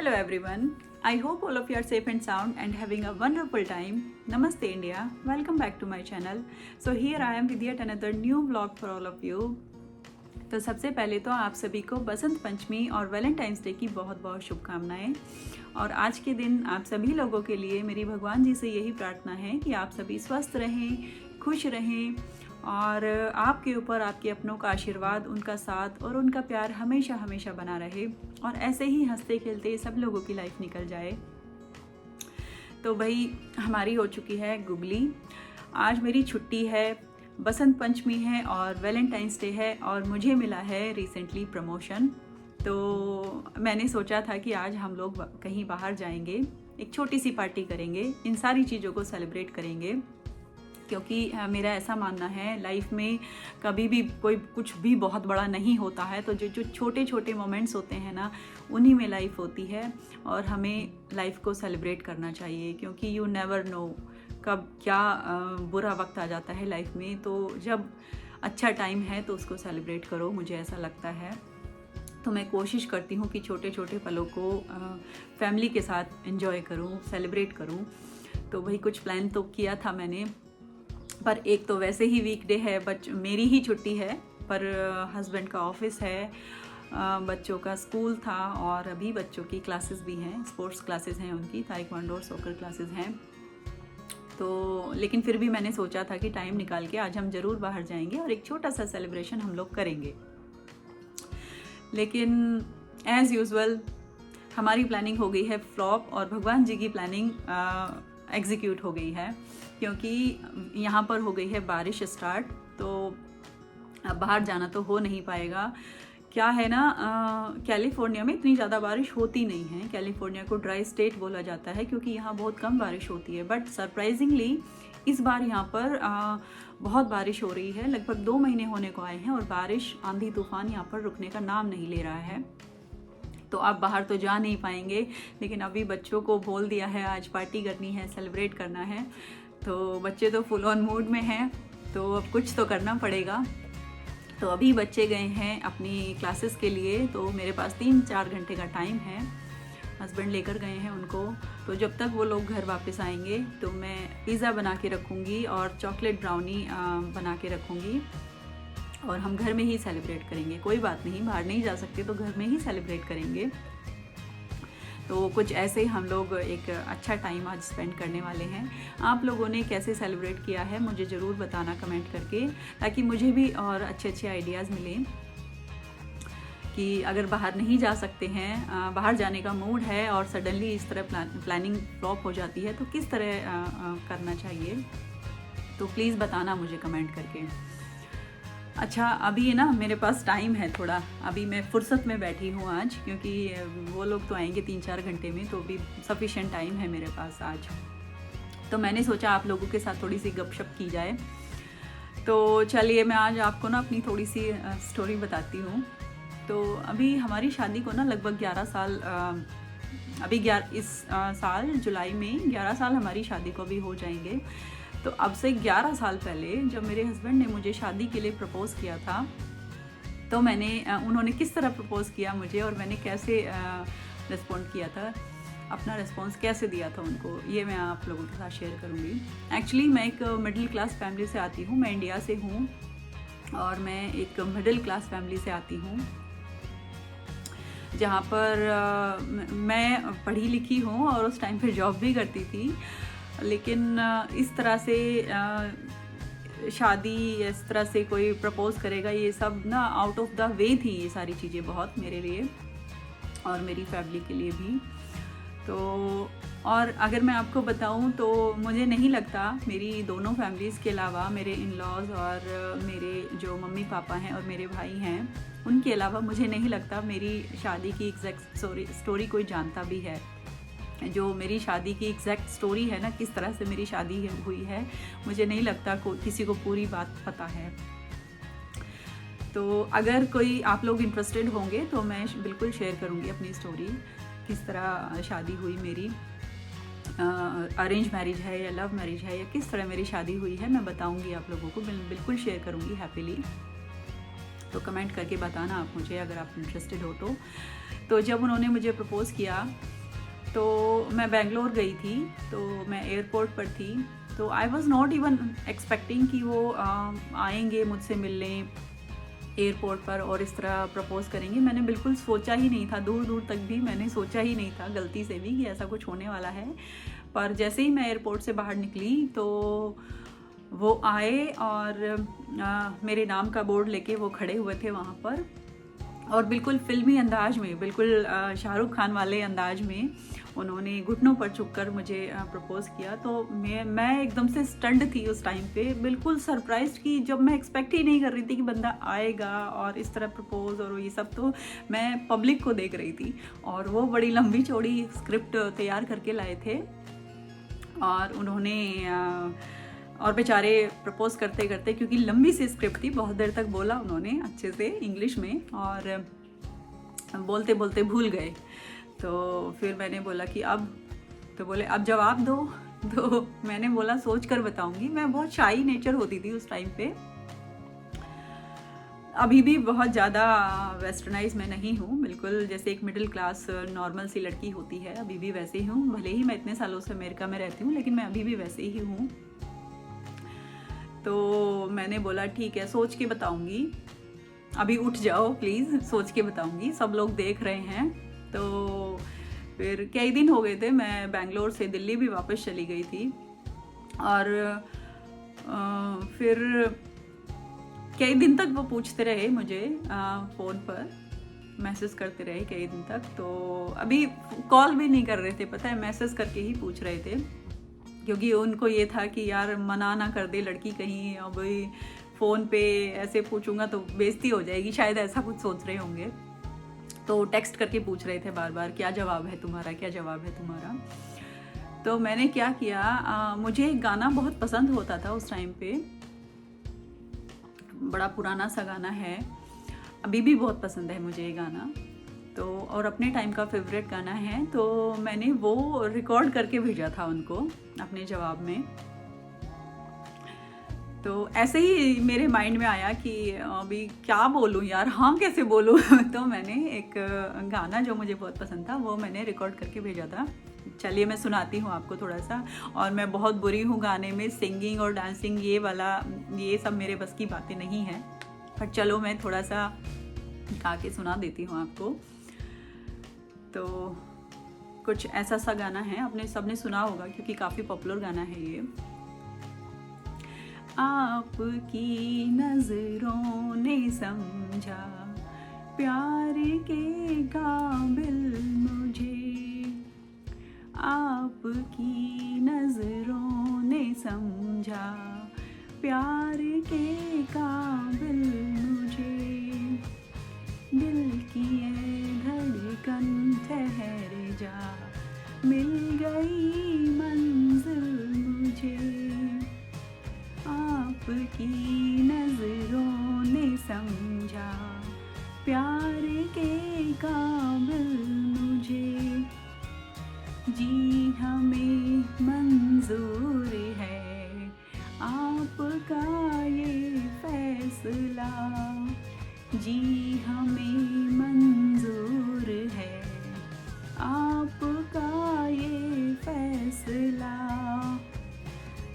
Hello everyone. I hope all of you are safe and sound and having a wonderful time. Namaste India. Welcome back to my channel. So here I am with yet another new vlog for all of you. तो सबसे पहले तो आप सभी को बसंत पंचमी और Valentine's day की बहुत बहुत शुभकामनाएं। और आज के दिन आप सभी लोगों के लिए मेरी भगवान जी से यही प्रार्थना है कि आप सभी स्वस्थ रहें, खुश रहें और आपके ऊपर आपके अपनों का आशीर्वाद, उनका साथ और उनका प्यार हमेशा हमेशा बना रहे और ऐसे ही हंसते खेलते सब लोगों की लाइफ निकल जाए। तो भाई हमारी हो चुकी है गुगली। आज मेरी छुट्टी है, बसंत पंचमी है और वैलेंटाइंस डे है और मुझे मिला है रिसेंटली प्रमोशन। तो मैंने सोचा था कि आज हम लोग कहीं बाहर जाएंगे, एक छोटी सी पार्टी करेंगे, इन सारी चीज़ों को सेलिब्रेट करेंगे। क्योंकि मेरा ऐसा मानना है लाइफ में कभी भी कोई कुछ भी बहुत बड़ा नहीं होता है, तो जो छोटे छोटे मोमेंट्स होते हैं ना, उन्हीं में लाइफ होती है और हमें लाइफ को सेलिब्रेट करना चाहिए। क्योंकि यू नेवर नो कब क्या बुरा वक्त आ जाता है लाइफ में। तो जब अच्छा टाइम है तो उसको सेलिब्रेट करो, मुझे ऐसा लगता है। तो मैं कोशिश करती हूँ कि छोटे छोटे पलों को फैमिली के साथ एंजॉय करूँ, सेलिब्रेट करूँ। तो वही कुछ प्लान तो किया था मैंने, पर एक तो वैसे ही वीकडे है, मेरी ही छुट्टी है, पर हस्बैंड का ऑफिस है, बच्चों का स्कूल था और अभी बच्चों की क्लासेस भी हैं, स्पोर्ट्स क्लासेस हैं उनकी, ताइक्वांडो और सॉकर क्लासेस हैं। तो लेकिन फिर भी मैंने सोचा था कि टाइम निकाल के आज हम ज़रूर बाहर जाएंगे और एक छोटा सा सेलिब्रेशन हम लोग करेंगे। लेकिन एज़ यूजुअल हमारी प्लानिंग हो गई है फ्लॉप और भगवान जी की प्लानिंग एग्जीक्यूट हो गई है। क्योंकि यहाँ पर हो गई है बारिश स्टार्ट, तो अब बाहर जाना तो हो नहीं पाएगा। क्या है ना, कैलिफोर्निया में इतनी ज़्यादा बारिश होती नहीं है। कैलिफोर्निया को ड्राई स्टेट बोला जाता है क्योंकि यहाँ बहुत कम बारिश होती है। बट सरप्राइजिंगली इस बार यहाँ पर बहुत बारिश हो रही है। लगभग 2 महीने होने को आए हैं और बारिश, आंधी तूफान यहाँ पर रुकने का नाम नहीं ले रहा है। तो आप बाहर तो जा नहीं पाएंगे, लेकिन अभी बच्चों को बोल दिया है आज पार्टी करनी है, सेलिब्रेट करना है। तो बच्चे तो फुल ऑन मूड में हैं, तो अब कुछ तो करना पड़ेगा। तो अभी बच्चे गए हैं अपनी क्लासेस के लिए, तो मेरे पास 3-4 घंटे का टाइम है। हस्बैंड लेकर गए हैं उनको, तो जब तक वो लोग घर वापस आएंगे तो मैं पिज़्ज़ा बना के रखूँगी और चॉकलेट ब्राउनी बना के रखूँगी और हम घर में ही सेलिब्रेट करेंगे। कोई बात नहीं, बाहर नहीं जा सकते तो घर में ही सेलिब्रेट करेंगे। तो कुछ ऐसे हम लोग एक अच्छा टाइम आज स्पेंड करने वाले हैं। आप लोगों ने कैसे सेलिब्रेट किया है मुझे ज़रूर बताना कमेंट करके, ताकि मुझे भी और अच्छे अच्छे आइडियाज़ मिलें कि अगर बाहर नहीं जा सकते हैं, बाहर जाने का मूड है और सडनली इस तरह प्लानिंग फ्लॉप हो जाती है, तो किस तरह करना चाहिए। तो प्लीज़ बताना मुझे कमेंट करके। अच्छा, अभी ना मेरे पास टाइम है थोड़ा, अभी मैं फुर्सत में बैठी हूँ आज, क्योंकि वो लोग तो आएंगे 3-4 घंटे में, तो भी सफिशिएंट टाइम है मेरे पास आज। तो मैंने सोचा आप लोगों के साथ थोड़ी सी गपशप की जाए। तो चलिए मैं आज आपको ना अपनी थोड़ी सी स्टोरी बताती हूँ। तो अभी हमारी शादी को ना लगभग 11 साल, इस साल जुलाई में 11 साल हमारी शादी को भी हो जाएंगे। तो अब से 11 साल पहले जब मेरे हस्बैंड ने मुझे शादी के लिए प्रपोज़ किया था, तो उन्होंने किस तरह प्रपोज़ किया मुझे और मैंने कैसे रिस्पॉन्ड किया था, अपना रिस्पॉन्स कैसे दिया था उनको, ये मैं आप लोगों के साथ शेयर करूँगी। एक्चुअली मैं एक मिडिल क्लास फैमिली से आती हूँ, मैं इंडिया से हूँ और मैं एक मिडिल क्लास फैमिली से आती हूँ जहाँ पर मैं पढ़ी लिखी हूँ और उस टाइम पर जॉब भी करती थी। लेकिन इस तरह से शादी, इस तरह से कोई प्रपोज़ करेगा, ये सब ना आउट ऑफ द वे थी ये सारी चीज़ें बहुत मेरे लिए और मेरी फैमिली के लिए भी। तो और अगर मैं आपको बताऊं तो मुझे नहीं लगता, मेरी दोनों फैमिलीज़ के अलावा मेरे इन लॉज और मेरे जो मम्मी पापा हैं और मेरे भाई हैं, उनके अलावा मुझे नहीं लगता मेरी शादी की एग्जैक्ट स्टोरी कोई जानता भी है। जो मेरी शादी की एग्जैक्ट स्टोरी है ना, किस तरह से मेरी शादी हुई है, मुझे नहीं लगता किसी को पूरी बात पता है। तो अगर कोई आप लोग इंटरेस्टेड होंगे तो मैं बिल्कुल शेयर करूँगी अपनी स्टोरी, किस तरह शादी हुई मेरी, अरेंज मैरिज है या लव मैरिज है या किस तरह मेरी शादी हुई है, मैं बताऊँगी आप लोगों को, बिल्कुल शेयर करूँगी हैप्पीली। तो कमेंट करके बताना आप मुझे अगर आप इंटरेस्टेड हो तो जब उन्होंने मुझे प्रपोज़ किया तो मैं बेंगलोर गई थी, तो मैं एयरपोर्ट पर थी, तो I was not even expecting कि वो आएंगे मुझसे मिलने एयरपोर्ट पर और इस तरह प्रपोज़ करेंगे। मैंने बिल्कुल सोचा ही नहीं था, दूर दूर तक भी मैंने सोचा ही नहीं था गलती से भी कि ऐसा कुछ होने वाला है। पर जैसे ही मैं एयरपोर्ट से बाहर निकली तो वो आए और मेरे नाम का बोर्ड लेके वो खड़े हुए थे वहाँ पर, और बिल्कुल फिल्मी अंदाज में, बिल्कुल शाहरुख खान वाले अंदाज में उन्होंने घुटनों पर झुककर मुझे प्रपोज़ किया। तो मैं एकदम से स्टन्ड थी उस टाइम पे, बिल्कुल सरप्राइज्ड कि जब मैं एक्सपेक्ट ही नहीं कर रही थी कि बंदा आएगा और इस तरह प्रपोज़ और ये सब। तो मैं पब्लिक को देख रही थी और वो बड़ी लंबी चौड़ी स्क्रिप्ट तैयार करके लाए थे और उन्होंने और बेचारे प्रपोज़ करते करते, क्योंकि लंबी सी स्क्रिप्ट थी, बहुत देर तक बोला उन्होंने अच्छे से इंग्लिश में और बोलते बोलते भूल गए। तो फिर मैंने बोला कि अब, तो बोले अब जवाब दो। तो मैंने बोला सोच कर बताऊंगी। मैं बहुत शाई नेचर होती थी उस टाइम पे, अभी भी बहुत ज़्यादा वेस्टर्नाइज मैं नहीं हूँ, बिल्कुल जैसे एक मिडिल क्लास नॉर्मल सी लड़की होती है, अभी भी वैसे ही हूँ। भले ही मैं इतने सालों से अमेरिका में रहती हूँ, लेकिन मैं अभी भी वैसे ही हूँ। तो मैंने बोला ठीक है, सोच के बताऊंगी, अभी उठ जाओ प्लीज़, सोच के बताऊंगी, सब लोग देख रहे हैं। तो फिर कई दिन हो गए थे, मैं बेंगलोर से दिल्ली भी वापस चली गई थी और फिर कई दिन तक वो पूछते रहे मुझे, फ़ोन पर मैसेज करते रहे कई दिन तक। तो अभी कॉल भी नहीं कर रहे थे, पता है, मैसेज करके ही पूछ रहे थे, क्योंकि उनको ये था कि यार मना ना कर दे लड़की कहीं, अब फ़ोन पे ऐसे पूछूंगा तो बेइज्जती हो जाएगी, शायद ऐसा कुछ सोच रहे होंगे। तो टेक्स्ट करके पूछ रहे थे बार बार, क्या जवाब है तुम्हारा, क्या जवाब है तुम्हारा। तो मैंने क्या किया, मुझे एक गाना बहुत पसंद होता था उस टाइम पे, बड़ा पुराना सा गाना है, अभी भी बहुत पसंद है मुझे ये गाना, तो और अपने टाइम का फेवरेट गाना है। तो मैंने वो रिकॉर्ड करके भेजा था उनको अपने जवाब में। तो ऐसे ही मेरे माइंड में आया कि अभी क्या बोलूँ यार, हाँ कैसे बोलूँ। तो मैंने एक गाना जो मुझे बहुत पसंद था वो मैंने रिकॉर्ड करके भेजा था। चलिए मैं सुनाती हूँ आपको थोड़ा सा। और मैं बहुत बुरी हूँ गाने में, सिंगिंग और डांसिंग ये सब मेरे बस की बातें नहीं हैं, पर चलो मैं थोड़ा सा गा के सुना देती हूँ आपको। तो कुछ ऐसा सा गाना है, आपने सबने सुना होगा क्योंकि काफ़ी पॉपुलर गाना है ये। आपकी नजरों ने समझा प्यार के काबिल मुझे, आपकी नजरों ने समझा प्यार के काबिल मुझे, दिल की ये धड़कन ठहर जा, मिल गई मंजिल मुझे, आपकी नजरों ने समझा प्यार के काबिल मुझे, जी हमें मंजूर है आपका ये फैसला, जी हमें मंजूर है आपका ये फैसला,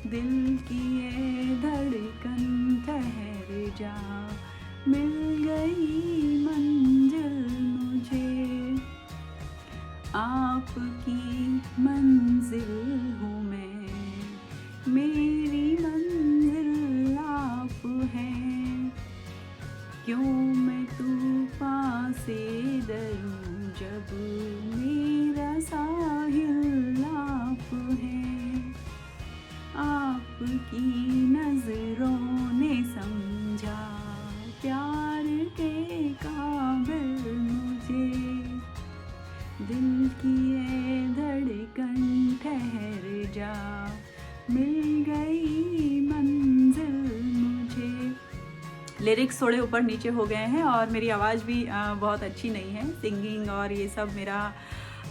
दिल की ये धड़कन ठहर जा, मिल गई मंजिल मुझे, आपकी मंजिल हूँ मैं, मेरी मंजिल आप हैं, क्यों मैं तूफान से डरूं जब मेरा साहिल आप है, आपकी नजरों ने समझा प्यार के काबिल मुझे, दिल की ये धड़कन ठहर जा, मिल गई मंजिल मुझे। लिरिक्स थोड़े ऊपर नीचे हो गए हैं और मेरी आवाज़ भी बहुत अच्छी नहीं है, सिंगिंग और ये सब मेरा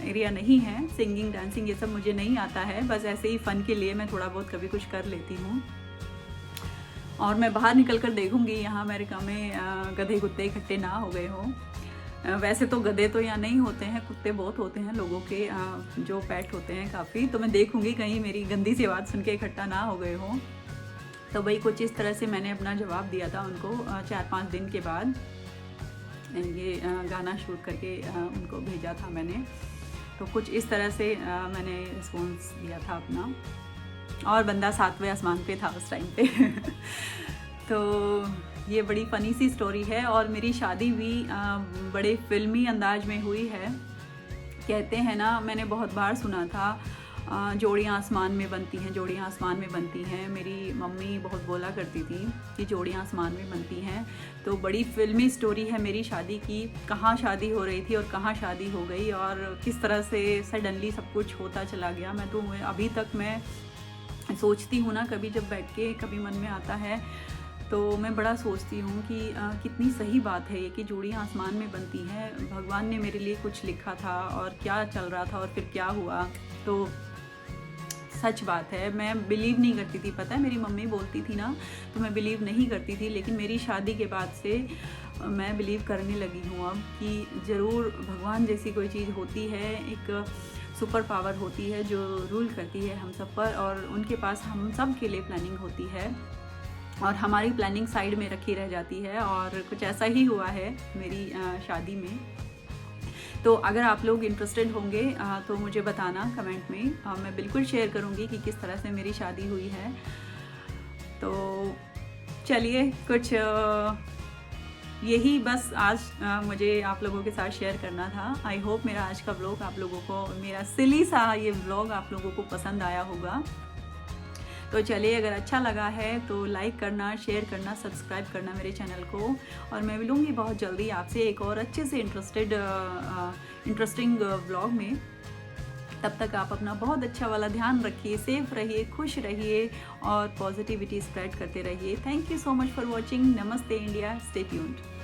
एरिया नहीं है, सिंगिंग डांसिंग ये सब मुझे नहीं आता है, बस ऐसे ही फ़न के लिए मैं थोड़ा बहुत कभी कुछ कर लेती हूँ। और मैं बाहर निकल कर देखूँगी यहाँ अमेरिका में गधे कुत्ते इकट्ठे ना हो गए हों। वैसे तो गधे तो यहाँ नहीं होते हैं, कुत्ते बहुत होते हैं लोगों के जो पेट होते हैं काफ़ी। तो मैं देखूँगी कहीं मेरी गंदी सी आवाज़ सुन के इकट्ठा ना हो गए हों। तो भाई कुछ इस तरह से मैंने अपना जवाब दिया था उनको 4-5 दिन के बाद। ये गाना शूट करके उनको भेजा था मैंने। तो कुछ इस तरह से मैंने रिस्पॉन्स दिया था अपना, और बंदा 7वें आसमान पे था उस टाइम पे। तो ये बड़ी फ़नी सी स्टोरी है। और मेरी शादी भी बड़े फिल्मी अंदाज में हुई है। कहते हैं ना, मैंने बहुत बार सुना था जोड़ियाँ आसमान में बनती हैं, जोड़ियाँ आसमान में बनती हैं। मेरी मम्मी बहुत बोला करती थी कि जोड़ियाँ आसमान में बनती हैं। तो बड़ी फिल्मी स्टोरी है मेरी शादी की, कहाँ शादी हो रही थी और कहाँ शादी हो गई, और किस तरह से सडनली सब कुछ होता चला गया। मैं तो अभी तक मैं सोचती हूँ ना, कभी जब बैठ के कभी मन में आता है तो मैं बड़ा सोचती हूँ कि कितनी सही बात है ये कि जोड़ियाँ आसमान में बनती हैं। भगवान ने मेरे लिए कुछ लिखा था और क्या चल रहा था और फिर क्या हुआ। तो सच बात है, मैं बिलीव नहीं करती थी। पता है, मेरी मम्मी बोलती थी ना तो मैं बिलीव नहीं करती थी, लेकिन मेरी शादी के बाद से मैं बिलीव करने लगी हूँ अब कि ज़रूर भगवान जैसी कोई चीज़ होती है, एक सुपर पावर होती है जो रूल करती है हम सब पर, और उनके पास हम सब के लिए प्लानिंग होती है और हमारी प्लानिंग साइड में रखी रह जाती है। और कुछ ऐसा ही हुआ है मेरी शादी में। तो अगर आप लोग इंटरेस्टेड होंगे तो मुझे बताना कमेंट में, मैं बिल्कुल शेयर करूँगी कि किस तरह से मेरी शादी हुई है। तो चलिए, कुछ यही बस आज मुझे आप लोगों के साथ शेयर करना था। आई होप मेरा आज का व्लॉग आप लोगों को, मेरा सिली सा ये व्लॉग आप लोगों को पसंद आया होगा। तो चलिए, अगर अच्छा लगा है तो लाइक करना, शेयर करना, सब्सक्राइब करना मेरे चैनल को। और मैं मिलूँगी बहुत जल्दी आपसे एक और अच्छे से इंटरेस्टिंग व्लॉग में। तब तक आप अपना बहुत अच्छा वाला ध्यान रखिए, सेफ रहिए, खुश रहिए और पॉजिटिविटी स्प्रेड करते रहिए। Thank you so much for watching. नमस्ते इंडिया, स्टे ट्यून्ड।